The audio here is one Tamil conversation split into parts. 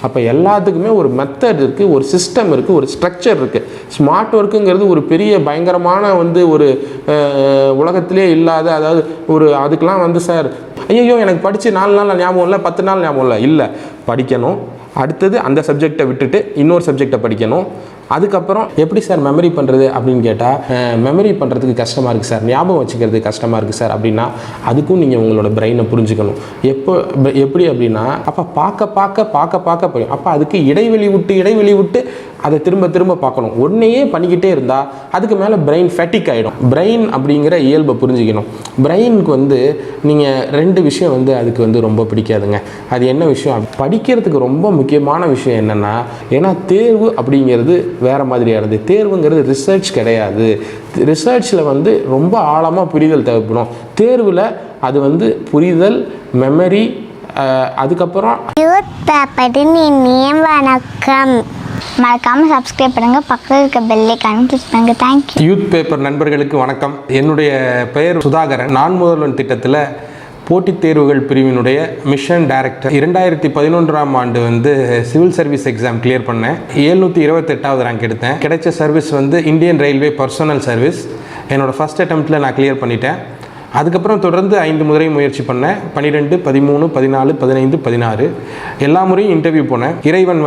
அப்போ எல்லாத்துக்குமே ஒரு மெத்தட் இருக்குது, ஒரு சிஸ்டம் இருக்குது, ஒரு ஸ்ட்ரக்சர் இருக்குது. ஸ்மார்ட் ஒர்க்குங்கிறது ஒரு பெரிய பயங்கரமான ஒரு உலகத்திலே இல்லாத, அதாவது அதுக்கெலாம் சார் ஐயோ எனக்கு படித்து 4 நாள் ஞாபகம் இல்லை, 10 நாள் ஞாபகம் இல்லை. படிக்கணும், அடுத்தது அந்த சப்ஜெக்டை விட்டுட்டு இன்னொரு சப்ஜெக்டை படிக்கணும். அதுக்கப்புறம் எப்படி சார் மெமரி பண்ணுறது அப்படின்னு கேட்டால், மெமரி பண்ணுறதுக்கு கஷ்டமாக இருக்குது சார், ஞாபகம் வச்சுக்கிறதுக்கு கஷ்டமாக இருக்குது சார் அப்படின்னா அதுக்கும் நீங்கள் உங்களோட பிரெயினை புரிஞ்சுக்கணும். எப்படி அப்படின்னா, அப்போ பார்க்க போய் அப்போ அதுக்கு இடைவெளி விட்டு அதை திரும்ப பார்க்கணும். ஒன்றையே பண்ணிக்கிட்டே இருந்தால் அதுக்கு மேலே பிரெயின் ஃபேட்டிக் ஆகிடும். பிரெயின் அப்படிங்கிற இயல்பை புரிஞ்சுக்கணும். பிரெயினுக்கு நீங்கள் 2 விஷயம் அதுக்கு ரொம்ப பிடிக்காதுங்க. அது என்ன விஷயம்? படிக்கிறதுக்கு ரொம்ப முக்கியமான விஷயம் என்னென்னா, ஏன்னா தேர்வு அப்படிங்கிறது வேறு மாதிரியானது. தேர்வுங்கிறது ரிசர்ச் கிடையாது. ரிசர்ச்சில் ரொம்ப ஆழமாக புரிதல் தேவைப்படும். தேர்வில் அது புரிதல், மெமரி, அதுக்கப்புறம் வணக்கம். மறக்காமல் சப்ஸ்கிரைப் பண்ணுங்கள், பக்கத்தில் இருக்க பெல் ஐகானை கிளிக் பண்ணுங்கள். தேங்க்யூ. யூத் பேப்பர் நண்பர்களுக்கு வணக்கம். என்னுடைய பெயர் சுதாகரன். நான் முதல்வன் திட்டத்தில் போட்டித் தேர்வுகள் பிரிவினுடைய மிஷன் டைரக்டர். 2011ஆம் ஆண்டு சிவில் சர்வீஸ் எக்ஸாம் கிளியர் பண்ணேன். 728வது ரேங்க் எடுத்தேன். கிடைச்ச service Indian railway personal service. என்னோடய ஃபஸ்ட் அட்டெம்ப்டில் நான் கிளியர் பண்ணிட்டேன். அதுக்கப்புறம் தொடர்ந்து 5 முறை முயற்சி பண்ணேன். 12, 13, 14, 15, 16 எல்லா முறையும் இன்டர்வியூ போனேன். இறைவன்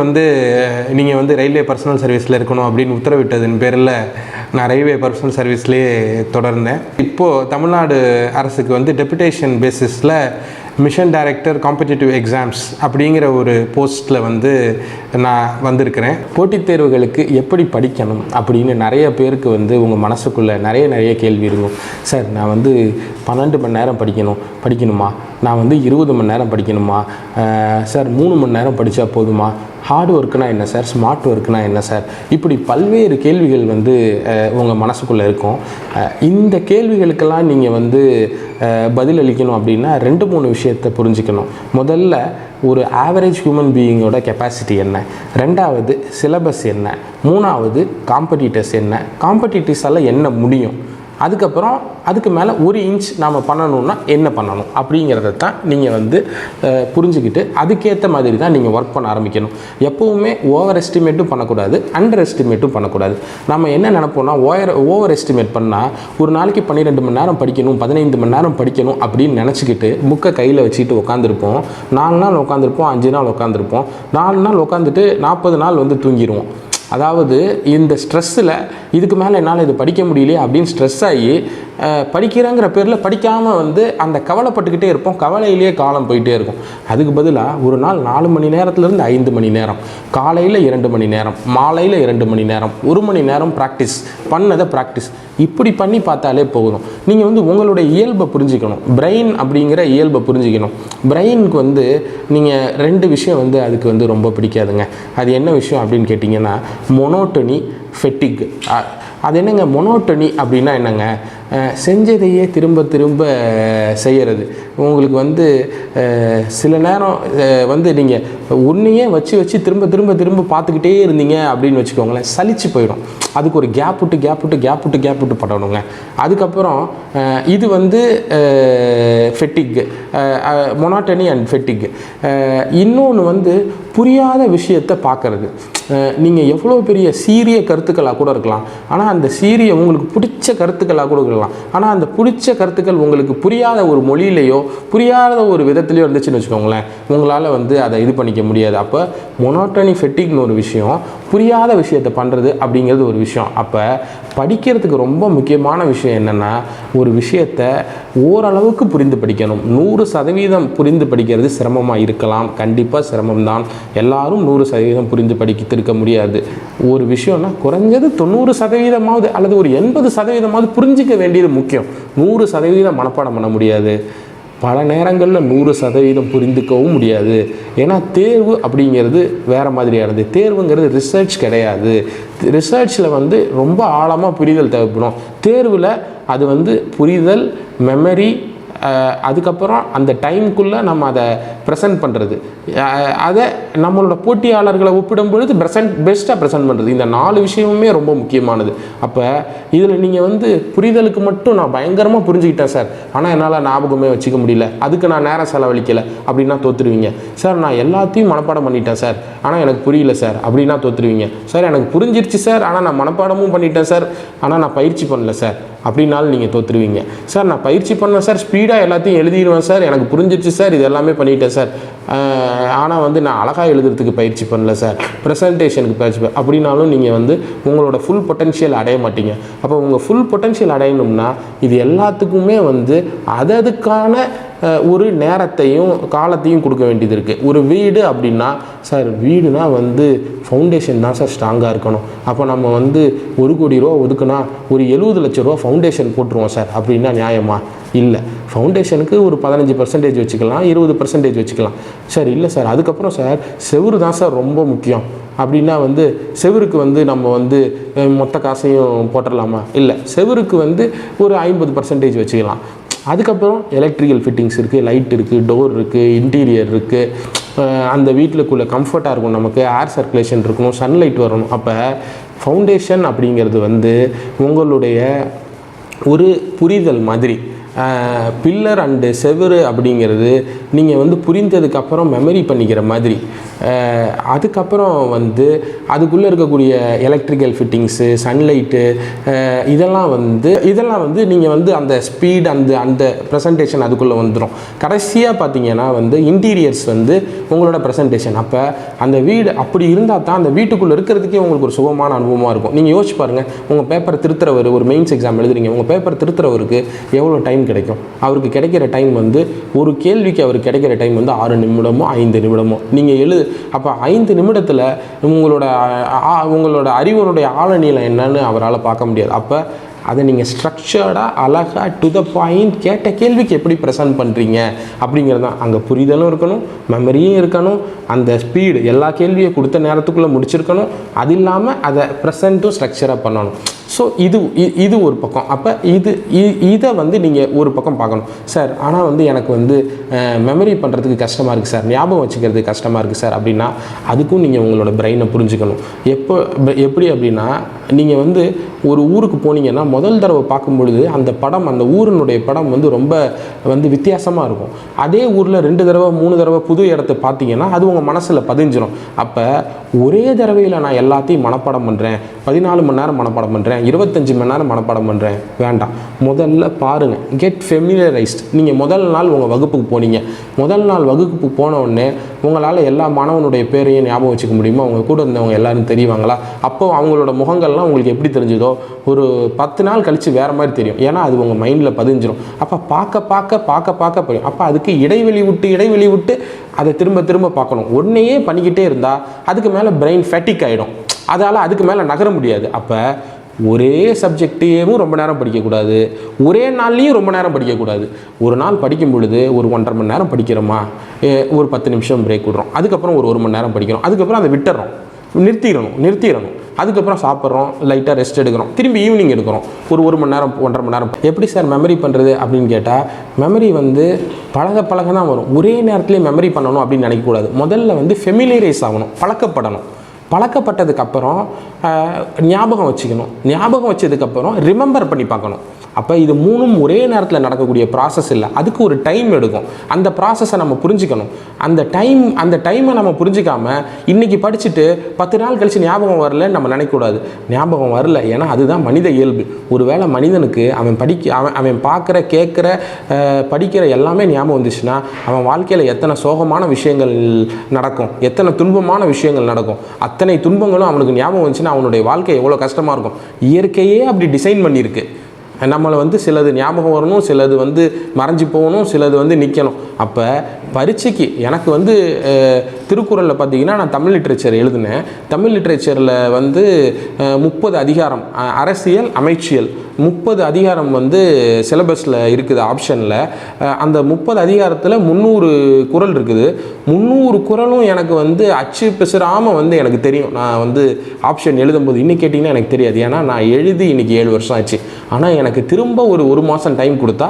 நீங்கள் ரயில்வே பர்சனல் சர்வீஸில் இருக்கணும் அப்படின்னு உத்தரவிட்டதன் பேரில் நான் ரயில்வே பர்சனல் சர்வீஸ்லேயே தொடர்ந்தேன். இப்போது தமிழ்நாடு அரசுக்கு டெபுடேஷன் பேசிஸில் மிஷன் டைரக்டர் காம்படிட்டிவ் எக்ஸாம்ஸ் அப்படிங்கிற ஒரு போஸ்ட்டில் நான் வந்திருக்கிறேன். போட்டித் தேர்வுகளுக்கு எப்படி படிக்கணும் அப்படின்னு நிறைய பேருக்கு உங்கள் மனசுக்குள்ளே நிறைய கேள்வி இருக்கும். சார் நான் 12 மணி நேரம் படிக்கணுமா? நான் 20 மணி நேரம் படிக்கணுமா? சார் 3 மணி நேரம் படித்தா போதுமா? ஹார்ட் ஒர்க்குனா என்ன சார்? ஸ்மார்ட் ஒர்க்குனா என்ன சார்? இப்படி பல்வேறு கேள்விகள் உங்கள் மனசுக்குள்ளே இருக்கும். இந்த கேள்விகளுக்கெல்லாம் நீங்கள் பதிலளிக்கணும் அப்படின்னா 2-3 விஷயத்தை புரிஞ்சுக்கணும். முதல்ல ஒரு ஆவரேஜ் ஹியூமன் பீயிங்கோட கெப்பாசிட்டி என்ன, 2வது சிலபஸ் என்ன, 3வது காம்படிட்டர்ஸ் என்ன, காம்படிட்டர்ஸால் என்ன முடியும், அதுக்கப்புறம் அதுக்கு மேலே 1 இன்ச் நாம் பண்ணணுன்னா என்ன பண்ணணும் அப்படிங்கிறத தான் நீங்கள் புரிஞ்சுக்கிட்டு அதுக்கேற்ற மாதிரி தான் நீங்கள் ஒர்க் பண்ண ஆரம்பிக்கணும். எப்போவுமே ஓவர் எஸ்டிமேட்டும் பண்ணக்கூடாது, அண்டர் எஸ்டிமேட்டும் பண்ணக்கூடாது. நம்ம என்ன நினைப்போம்னா, ஓவர் எஸ்டிமேட் பண்ணால் ஒரு நாளைக்கு 12 மணி நேரம் படிக்கணும், 15 மணி நேரம் படிக்கணும் அப்படின்னு நினச்சிக்கிட்டு புக்கை கையில் வச்சுக்கிட்டு உட்காந்துருப்போம். 4 நாள் உட்காந்துருப்போம், 5 நாள் உட்காந்துருப்போம், 4 நாள் உட்காந்துட்டு 40 நாள் தூங்கிடுவோம். அதாவது இந்த ஸ்ட்ரெஸ்ஸில் இதுக்கு மேலே என்னால் இது படிக்க முடியலையே அப்படின்னு ஸ்ட்ரெஸ் ஆகி படிக்கிறேங்கிற பேரில் படிக்காமல் அந்த கவலைப்பட்டுக்கிட்டே இருப்போம். கவலையிலேயே காலம் போயிட்டே இருக்கும். அதுக்கு பதிலாக ஒரு நாள் 4 மணி நேரத்துலேருந்து 5 மணி நேரம், காலையில் 2 மணி நேரம், மாலையில் 2 மணி நேரம், 1 மணி நேரம் ப்ராக்டிஸ் ப்ராக்டிஸ் இப்படி பண்ணி பார்த்தாலே போதும். நீங்கள் உங்களுடைய இயல்பை புரிஞ்சுக்கணும். பிரெயின் அப்படிங்கிற இயல்பை புரிஞ்சுக்கணும். பிரெயினுக்கு நீங்கள் 2 விஷயம் அதுக்கு ரொம்ப பிடிக்காதுங்க. அது என்ன விஷயம் அப்படின்னு கேட்டிங்கன்னா, மொனோட்டனி, ஃபெட்டிக். அது என்னங்க மொனோட்டனி அப்படின்னா என்னங்க? செஞ்சதையே திரும்ப செய்கிறது. உங்களுக்கு சில நேரம் நீங்கள் ஒன்றையே வச்சு திரும்ப பார்த்துக்கிட்டே இருந்தீங்க அப்படின்னு வச்சுக்கோங்களேன், சலிச்சு போயிடும். அதுக்கு ஒரு கேப் விட்டு பண்ணணுங்க. அதுக்கப்புறம் இது ஃபெட்டிக், மொனோட்டனி அண்ட் ஃபெட்டிக். இன்னொன்று புரியாத விஷயத்தை பார்க்கறது. நீங்கள் எவ்வளோ பெரிய சீரிய கருத்துக்களாக கூட இருக்கலாம், ஆனால் அந்த சீரிய உங்களுக்கு பிடிச்ச கருத்துக்களாக கூட இருக்கலாம், ஆனால் அந்த பிடிச்ச கருத்துக்கள் உங்களுக்கு புரியாத ஒரு மொழியிலையோ புரியாத ஒரு விதத்துலையோ இருந்துச்சுன்னு வச்சுக்கோங்களேன், உங்களால் அதை இது பண்ணிக்க முடியாது. அப்போ மொனோட்டனி, ஃபெட்டிக்னு ஒரு விஷயம், புரியாத விஷயத்தை பண்ணுறது அப்படிங்கிறது ஒரு விஷயம். அப்போ படிக்கிறதுக்கு ரொம்ப முக்கியமான விஷயம் என்னென்னா, ஒரு விஷயத்தை ஓரளவுக்கு புரிந்து படிக்கணும். 100% புரிந்து படிக்கிறது சிரமமாக இருக்கலாம், கண்டிப்பாக சிரமம்தான். எல்லாரும் 100% புரிந்து படித்திருக்க முடியாது. ஒரு விஷயம்னா குறைஞ்சது 90% அல்லது ஒரு 80% புரிஞ்சிக்க வேண்டியது முக்கியம். 100% மனப்பாடம் பண்ண முடியாது. பல நேரங்களில் 100% புரிந்துக்கவும் முடியாது. ஏன்னா தேர்வு அப்படிங்கிறது வேறு மாதிரியானது. தேர்வுங்கிறது ரிசர்ச் கிடையாது. ரிசர்ச்சில் ரொம்ப ஆழமாக புரிதல் தேவைப்படும். தேர்வில் அது புரிதல், மெமரி, அதுக்கப்புறம் அந்த டைமுக்குள்ளே நம்ம அதை ப்ரெசென்ட் பண்ணுறது, அதை நம்மளோட போட்டியாளர்களை ஒப்பிடும் பொழுது பெஸ்ட்டாக ப்ரெசென்ட் பண்ணுறது, இந்த 4 விஷயமுமே ரொம்ப முக்கியமானது. அப்போ இதில் நீங்கள் வந்து புரிதலுக்கு மட்டும் நான் பயங்கரமாக புரிஞ்சுக்கிட்டேன் சார், ஆனால் என்னால் ஞாபகமே வச்சுக்க முடியல, அதுக்கு நான் நேரம் செலவழிக்கலை அப்படின்னா தோற்றுருவீங்க. சார் நான் எல்லாத்தையும் மனப்பாடம் பண்ணிட்டேன் சார், ஆனால் எனக்கு புரியல சார் அப்படின்னா தோற்றுருவீங்க. சார் எனக்கு புரிஞ்சிருச்சு சார், ஆனால் நான் மனப்பாடமும் பண்ணிட்டேன் சார், ஆனால் நான் பயிற்சி பண்ணல சார் அப்படின்னாலும் நீங்கள் தோற்றுருவீங்க. சார் நான் பயிற்சி பண்ணேன் சார், ஸ்பீடாக எல்லாத்தையும் எழுதிடுவேன் சார், எனக்கு புரிஞ்சிருச்சு சார், இது எல்லாமே பண்ணிட்டேன் சார், ஆனால் வந்து நான் அழகாக எழுதுறதுக்கு பயிற்சி பண்ணல சார், ப்ரெசன்டேஷனுக்கு பயிற்சி அப்படின்னாலும் நீங்கள் வந்து உங்களோட ஃபுல் பொட்டன்ஷியல் அடைய மாட்டீங்க. அப்போ உங்கள் ஃபுல் பொட்டன்ஷியல் அடையணும்னா இது எல்லாத்துக்குமே வந்து அதுக்கான ஒரு நேரத்தையும் காலத்தையும் கொடுக்க வேண்டியது இருக்குது. ஒரு வீடு அப்படின்னா சார் வீடுனா வந்து ஃபவுண்டேஷன் தான் சார் ஸ்ட்ராங்காக இருக்கணும், அப்போ நம்ம வந்து 1 கோடி ரூபா ஒதுக்குனா ஒரு 70 லட்ச ரூபா ஃபவுண்டேஷன் போட்டுருவோம் சார் அப்படின்னா நியாயமா? இல்லை. ஃபவுண்டேஷனுக்கு ஒரு 15% வச்சுக்கலாம், 20% வச்சுக்கலாம் சார். இல்லை சார் அதுக்கப்புறம் சார் செவுரு தான் சார் ரொம்ப முக்கியம் அப்படின்னா வந்து செவுருக்கு வந்து நம்ம வந்து மொத்த காசையும் போட்டுடலாமா? இல்லை, செவுருக்கு வந்து ஒரு 50% வச்சுக்கலாம். அதுக்கப்புறம் எலக்ட்ரிக்கல் ஃபிட்டிங்ஸ் இருக்குது, லைட் இருக்குது, டோர் இருக்குது, இன்டீரியர் இருக்குது, அந்த வீட்டுக்குள்ளே கம்ஃபர்ட்டாக இருக்கும், நமக்கு ஏர் சர்க்குலேஷன் இருக்கணும், சன்லைட் வரணும். அப்போ ஃபவுண்டேஷன் அப்படிங்கிறது வந்து உங்களுடைய ஒரு புரிதல் மாதிரி. பில்லர் அண்டு செவுரு அப்படிங்கிறது நீங்கள் வந்து புரிந்ததுக்கப்புறம் மெமரி பண்ணிக்கிற மாதிரி. அதுக்கப்புறம் வந்து அதுக்குள்ளே இருக்கக்கூடிய எலக்ட்ரிக்கல் ஃபிட்டிங்ஸு, சன்லைட்டு, இதெல்லாம் வந்து நீங்கள் வந்து அந்த ஸ்பீட் அந்த ப்ரெசன்டேஷன் அதுக்குள்ளே வந்துடும். கடைசியாக பார்த்தீங்கன்னா வந்து இன்டீரியர்ஸ் வந்து உங்களோட ப்ரெசன்டேஷன். அப்போ அந்த வீடு அப்படி இருந்தால் தான் அந்த வீட்டுக்குள்ளே இருக்கிறதுக்கே உங்களுக்கு ஒரு சுகமான அனுபவமாக இருக்கும். நீங்கள் யோசிச்சு பாருங்கள், உங்கள் பேப்பர் திருத்துறவர், ஒரு மெயின்ஸ் எக்ஸாம் எழுதுறீங்க, உங்கள் பேப்பர் திருத்துறவருக்கு எவ்வளோ டைம் கிடைக்கும்? அவருக்கு கிடைக்கிற டைம் வந்து ஒரு கேள்விக்கு அவருக்கு கிடைக்கிற டைம் வந்து 6 நிமிடமோ 5 நிமிடமோ. நீங்கள் அப்போ 5 நிமிடத்தில் உங்களோட அறிவனுடைய ஆழநீளம் என்னன்னு அவரால் பார்க்க முடியாது. அப்போ அதை நீங்கள் ஸ்ட்ரக்சர்டாக அழகாக டு த பாயிண்ட் கேட்ட கேள்விக்கு எப்படி ப்ரெசென்ட் பண்ணுறீங்க அப்படிங்கிறது தான். அங்கே புரிதலும் இருக்கணும், மெமரியும் இருக்கணும், அந்த ஸ்பீடு எல்லா கேள்வியை கொடுத்த நேரத்துக்குள்ளே முடிச்சிருக்கணும், அது இல்லாமல் அதை ப்ரெசென்ட்டும் ஸ்ட்ரக்சராக பண்ணணும். ஸோ இது ஒரு பக்கம். அப்போ இதை வந்து நீங்கள் ஒரு பக்கம் பார்க்கணும் சார். ஆனால் வந்து எனக்கு வந்து மெமரி பண்ணுறதுக்கு கஷ்டமாக இருக்குது சார், ஞாபகம் வச்சுக்கிறதுக்கு கஷ்டமாக இருக்குது சார் அப்படின்னா அதுக்கும் நீங்கள் உங்களோட பிரெயினை புரிஞ்சுக்கணும். எப்படி அப்படின்னா நீங்கள் வந்து ஒரு ஊருக்கு போனீங்கன்னா முதல் தடவை பார்க்கும் பொழுது அந்த படம், அந்த ஊரினுடைய படம் வந்து ரொம்ப வந்து வித்தியாசமாக இருக்கும். அதே ஊரில் 2 தடவை 3 தடவை புது இடத்த பார்த்தீங்கன்னா அது உங்கள் மனசில் பதிஞ்சிடும். அப்போ ஒரே தடவையில் நான் எல்லாத்தையும் மனப்பாடம் பண்ணுறேன், 14 மணி நேரம் மனப்பாடம் பண்ணுறேன், 25 மணி நேரம் மனப்பாடம் பண்ணுறேன், வேண்டாம். முதல்ல பாருங்கள், கெட் ஃபெமிலியரைஸ்ட். நீங்கள் முதல் நாள் உங்கள் வகுப்புக்கு போனீங்க, முதல் நாள் வகுப்புக்கு போன உடனே உங்களால் எல்லா மாணவனுடைய பேரையும் ஞாபகம் வச்சுக்க முடியுமா? அவங்க கூட இருந்தவங்க எல்லாரும் தெரியுவாங்களா? அப்போ அவங்களோட முகங்கள்லாம் உங்களுக்கு எப்படி தெரிஞ்சுதோ ஒரு 10 நாள் கழித்து வேறு மாதிரி தெரியும். ஏன்னா அது உங்கள் மைண்டில் பதிஞ்சிடும். அப்போ பார்க்க போயிடும். அப்போ அதுக்கு இடைவெளி விட்டு அதை திரும்ப பார்க்கணும். ஒன்றையே பண்ணிக்கிட்டே இருந்தால் அதுக்கு மேலே பிரெயின் ஃபேட்டிக் ஆகிடும், அதால் அதுக்கு மேலே நகர முடியாது. அப்போ ஒரே சப்ஜெக்டையும் ரொம்ப நேரம் படிக்கக்கூடாது, ஒரே நாள்லேயும் ரொம்ப நேரம் படிக்கக்கூடாது. ஒரு நாள் படிக்கும் பொழுது ஒரு 1.5 மணி நேரம் படிக்கிறோமா, ஒரு 10 நிமிஷம் பிரேக் விடுறோம், அதுக்கப்புறம் ஒரு 1 மணி நேரம் படிக்கிறோம், அதுக்கப்புறம் அதை விட்டுறோம், நிறுத்திடணும். அதுக்கப்புறம் சாப்பிட்றோம், லைட்டாக ரெஸ்ட் எடுக்கிறோம், திரும்பி ஈவினிங் எடுக்கிறோம், ஒரு 1 மணி நேரம் 1.5 மணி நேரம். எப்படி சார் மெமரி பண்ணுறது அப்படின்னு கேட்டால், மெமரி வந்து பழக தான் வரும். ஒரே நேரத்துலேயே மெமரி பண்ணணும் அப்படின்னு நினைக்கக்கூடாது. முதல்ல வந்து ஃபெமிலியரைஸ் ஆகணும், பழக்கப்பட்டதுக்கப்புறம் ஞாபகம் வச்சுக்கணும், ஞாபகம் வச்சதுக்கப்புறம் ரிமெம்பர் பண்ணி பார்க்கணும். அப்போ இது 3ம் ஒரே நேரத்தில் நடக்கக்கூடிய ப்ராசஸ் இல்லை, அதுக்கு ஒரு டைம் எடுக்கும். அந்த ப்ராசஸை நம்ம புரிஞ்சுக்கணும். அந்த டைமை நம்ம புரிஞ்சிக்காமல் இன்றைக்கி படிச்சுட்டு 10 நாள் கழித்து ஞாபகம் வரலன்னு நம்ம நினைக்கக்கூடாது. ஞாபகம் வரல, ஏன்னா அதுதான் மனித இயல்பு. ஒருவேளை மனிதனுக்கு அவன் பார்க்குற, கேட்குற, படிக்கிற எல்லாமே ஞாபகம் வந்துச்சுன்னா அவன் வாழ்க்கையில் எத்தனை சோகமான விஷயங்கள் நடக்கும், எத்தனை துன்பமான விஷயங்கள் நடக்கும், அத்தனை துன்பங்களும் அவனுக்கு ஞாபகம் வந்துச்சுன்னா அவனுடைய வாழ்க்கை எவ்வளோ கஷ்டமாக இருக்கும். இயற்கையே அப்படி டிசைன் பண்ணியிருக்கு. நம்மளை வந்து சிலது ஞாபகம் வரணும், சிலது வந்து மறைஞ்சி போகணும், சிலது வந்து நிற்கணும். அப்போ பரீட்சைக்கு எனக்கு வந்து திருக்குறளில் பார்த்தீங்கன்னா நான் தமிழ் லிட்ரேச்சர் எழுதினேன். தமிழ் லிட்ரேச்சரில் வந்து 30 அதிகாரம், அரசியல் அமைச்சியல் 30 அதிகாரம் வந்து சிலபஸில் இருக்குது ஆப்ஷனில். அந்த 30 அதிகாரத்தில் 300 குறள் இருக்குது. 300 குறளும் எனக்கு வந்து அச்சு பிசுறாமல் வந்து எனக்கு தெரியும். நான் வந்து ஆப்ஷன் எழுதும்போது இன்னைக்கு கேட்டிங்கன்னா எனக்கு தெரியாது, ஏன்னா நான் எழுதி இன்றைக்கி 7 வருஷம் ஆச்சு. ஆனால் எனக்கு திரும்ப ஒரு மாதம் டைம் கொடுத்தா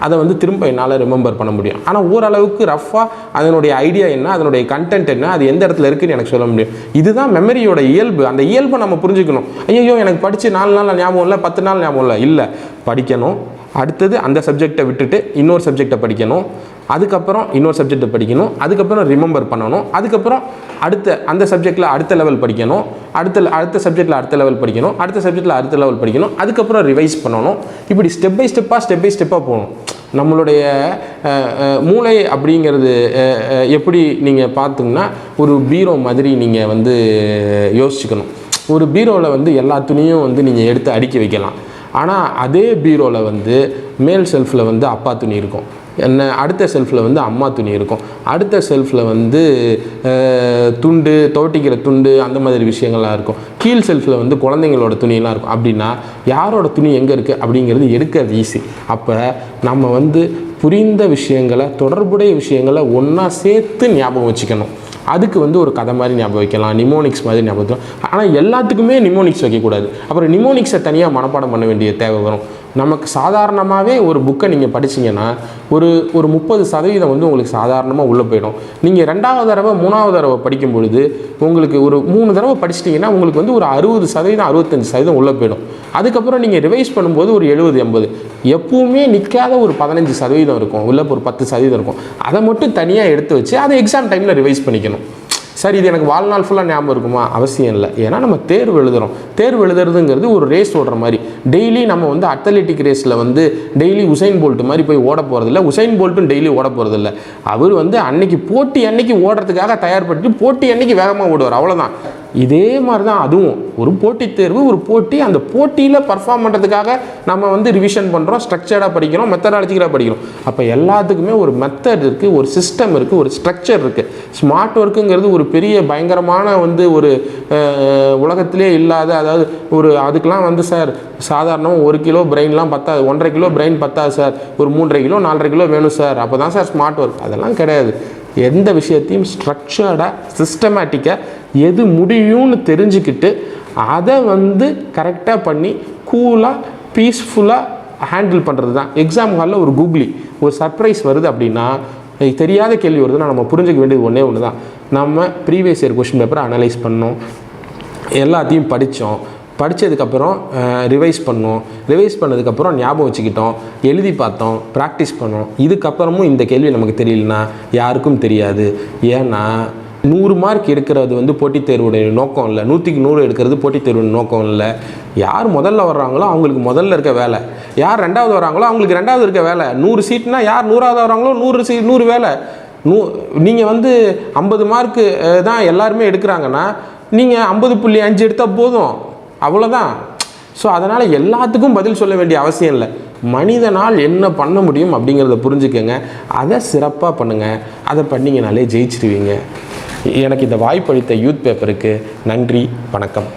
அதை வந்து திரும்ப என்னால் ரிமெம்பர் பண்ண முடியும். ஆனால் ஓரளவுக்கு ரஃபாக அதனுடைய ஐடியா என்ன, அதனுடைய கண்டென்ட் என்ன, அது எந்த இடத்துல இருக்குன்னு எனக்கு சொல்ல முடியும். இதுதான் மெமரியோட இயல்பு. அந்த இயல்பை நம்ம புரிஞ்சுக்கணும். ஐயோ எனக்கு படித்து 4 நாள் ஞாபகம் இல்லை, 10 நாள் ஞாபகம் இல்லை, படிக்கணும். அடுத்தது அந்த சப்ஜெக்டை விட்டுட்டு இன்னொரு சப்ஜெக்டை படிக்கணும், அதுக்கப்புறம் இன்னொரு சப்ஜெக்டை படிக்கணும், அதுக்கப்புறம் ரிமெம்பர் பண்ணணும், அதுக்கப்புறம் அந்த சப்ஜெக்டில் அடுத்த லெவல் படிக்கணும், அடுத்த சப்ஜெக்டில் அடுத்த லெவல் படிக்கணும், அடுத்த சப்ஜெக்டில் அடுத்த லெவல் படிக்கணும், அதுக்கப்புறம் ரிவைஸ் பண்ணணும். இப்படி ஸ்டெப் பை ஸ்டெப்பாக போகணும். நம்மளுடைய மூளை அப்படிங்கிறது எப்படி நீங்கள் பார்த்தீங்கன்னா ஒரு பீரோ மாதிரி நீங்கள் வந்து யோசிச்சுக்கணும். ஒரு பீரோவில் வந்து எல்லா துணியும் வந்து நீங்கள் எடுத்து அடுக்கி வைக்கலாம். ஆனால் அதே பீரோவில் வந்து மேல் செல்ஃபில் வந்து அப்பா துணி இருக்கும், அடுத்த செல்ஃபில் வந்து அம்மா துணி இருக்கும், அடுத்த செல்ஃபில் வந்து துண்டு, துவட்டிக்கிற துண்டு, அந்த மாதிரி விஷயங்கள்லாம் இருக்கும், கீழ் செல்ஃபில் வந்து குழந்தைங்களோட துணியெல்லாம் இருக்கும். அப்படின்னா யாரோட துணி எங்கே இருக்குது அப்படிங்கிறது எடுக்கிறது ஈஸி. அப்போ நம்ம வந்து புரிந்த விஷயங்களை, தொடர்புடைய விஷயங்களை ஒன்றா சேர்த்து ஞாபகம் வச்சுக்கணும். அதுக்கு வந்து ஒரு கதை மாதிரி ஞாபகம் வைக்கலாம், நிமோனிக்ஸ் மாதிரி ஞாபகம் வைக்கலாம். ஆனால் எல்லாத்துக்குமே நிமோனிக்ஸ் வைக்கக்கூடாது. அப்புறம் நிமோனிக்ஸை தனியாக மனப்பாடம் பண்ண வேண்டிய தேவை வரும். நமக்கு சாதாரணமாகவே ஒரு புக்கை நீங்கள் படிச்சிங்கன்னா ஒரு 30% வந்து உங்களுக்கு சாதாரணமாக உள்ளே போயிடும். நீங்கள் 2வது தடவை 3வது தடவை படிக்கும் பொழுது உங்களுக்கு ஒரு 3 தடவை படிச்சிட்டிங்கன்னா உங்களுக்கு வந்து ஒரு 60% 65% உள்ளே போயிடும். அதுக்கப்புறம் நீங்கள் ரிவைஸ் பண்ணும்போது ஒரு 70-80, எப்பவுமே நிற்காத ஒரு 15% இருக்கும், இல்லை ஒரு 10% இருக்கும். அதை மட்டும் தனியாக எடுத்து வச்சு அதை எக்ஸாம் டைமில் ரிவைஸ் பண்ணிக்கணும். சரி, இது எனக்கு வாழ்நாள் ஃபுல்லாக ஞாபகம் இருக்குமா? அவசியம் இல்லை. ஏன்னா நம்ம தேர்வு எழுதுகிறோம். தேர்வு எழுதுறதுங்கிறது ஒரு ரேஸ் ஓடுற மாதிரி. டெய்லி நம்ம வந்து அத்லெட்டிக் ரேஸில் வந்து டெய்லி உசைன் போல்ட் மாதிரி போய் ஓட போகிறதில்ல. உசைன் போல்ட்டும் டெய்லி ஓட போகிறதில்ல. அவர் வந்து போட்டி அன்னைக்கு ஓடுறதுக்காக தயார்பட்டு போட்டி அன்னைக்கு வேகமாக ஓடுவார், அவ்வளோதான். இதே மாதிரி தான் அதுவும் ஒரு போட்டித் தேர்வு, ஒரு போட்டி. அந்த போட்டியில் பர்ஃபார்ம் பண்ணுறதுக்காக நம்ம வந்து ரிவிஷன் பண்ணுறோம், ஸ்ட்ரக்சர்டாக படிக்கிறோம், மெத்தடாலஜிக்கலாக படிக்கிறோம். அப்போ எல்லாத்துக்குமே ஒரு மெத்தட் இருக்குது, ஒரு சிஸ்டம் இருக்குது, ஒரு ஸ்ட்ரக்சர் இருக்குது. ஸ்மார்ட் ஒர்க்குங்கிறது ஒரு பெரிய பயங்கரமான வந்து ஒரு உலகத்திலே இல்லாத, அதாவது அதுக்கெலாம் வந்து சார் சாதாரணமாக 1 கிலோ பிரெயின்லாம் பத்தாது, 1.5 கிலோ பிரெயின் பத்தாது சார், ஒரு 3.5 கிலோ 4.5 கிலோ வேணும் சார், அப்போ தான் சார் ஸ்மார்ட் ஒர்க். அதெல்லாம் கிடையாது. எந்த விஷயத்தையும் ஸ்ட்ரக்சர்டாக, சிஸ்டமேட்டிக்காக, எது முடியும்னு தெரிஞ்சுக்கிட்டு அதை வந்து கரெக்டாக பண்ணி கூலாக, பீஸ்ஃபுல்லாக ஹேண்டில் பண்ணுறது தான். எக்ஸாம் ஹாலில் ஒரு கூகுளி, ஒரு சர்ப்ரைஸ் வருது அப்படின்னா, தெரியாத கேள்வி வருதுன்னா நம்ம புரிஞ்சிக்க வேண்டியது ஒன்று தான். நம்ம ப்ரீவியஸ் இயர் கொஸ்டின் பேப்பரை அனலைஸ் பண்ணோம், எல்லாத்தையும் படித்ததுக்கப்புறம் ரிவைஸ் பண்ணோம், ரிவைஸ் பண்ணதுக்கப்புறம் ஞாபகம் வச்சுக்கிட்டோம், எழுதி பார்த்தோம், ப்ராக்டிஸ் பண்ணோம். இதுக்கப்புறமும் இந்த கேள்வி நமக்கு தெரியலனா யாருக்கும் தெரியாது. ஏன்னா 100 மார்க் எடுக்கிறது வந்து போட்டித் தேர்வுடைய நோக்கம் இல்லை, 100க்கு 100 எடுக்கிறது போட்டித் தேர்வுடைய நோக்கம் இல்லை. யார் முதல்ல வர்றாங்களோ அவங்களுக்கு முதல்ல இருக்க வேலை, யார் 2வது வர்றாங்களோ அவங்களுக்கு 2வது இருக்க வேலை. 100 சீட்னா யார் 100வது வர்றாங்களோ 100 வேலை. நீங்கள் வந்து 50 மார்க்கு தான் எல்லாருமே எடுக்கிறாங்கன்னா நீங்கள் 50.5 எடுத்தால் போதும், அவ்வளோதான். ஸோ அதனால் எல்லாத்துக்கும் பதில் சொல்ல வேண்டிய அவசியம் இல்லை. மனிதனால் என்ன பண்ண முடியும் அப்படிங்கிறத புரிஞ்சுக்கங்க, அதை சிறப்பாக பண்ணுங்கள். அதை பண்ணிங்கனாலே ஜெயிச்சிருவீங்க. எனக்கு இந்த வாய்ப்பளித்த யூத் பேப்பருக்கு நன்றி, வணக்கம்.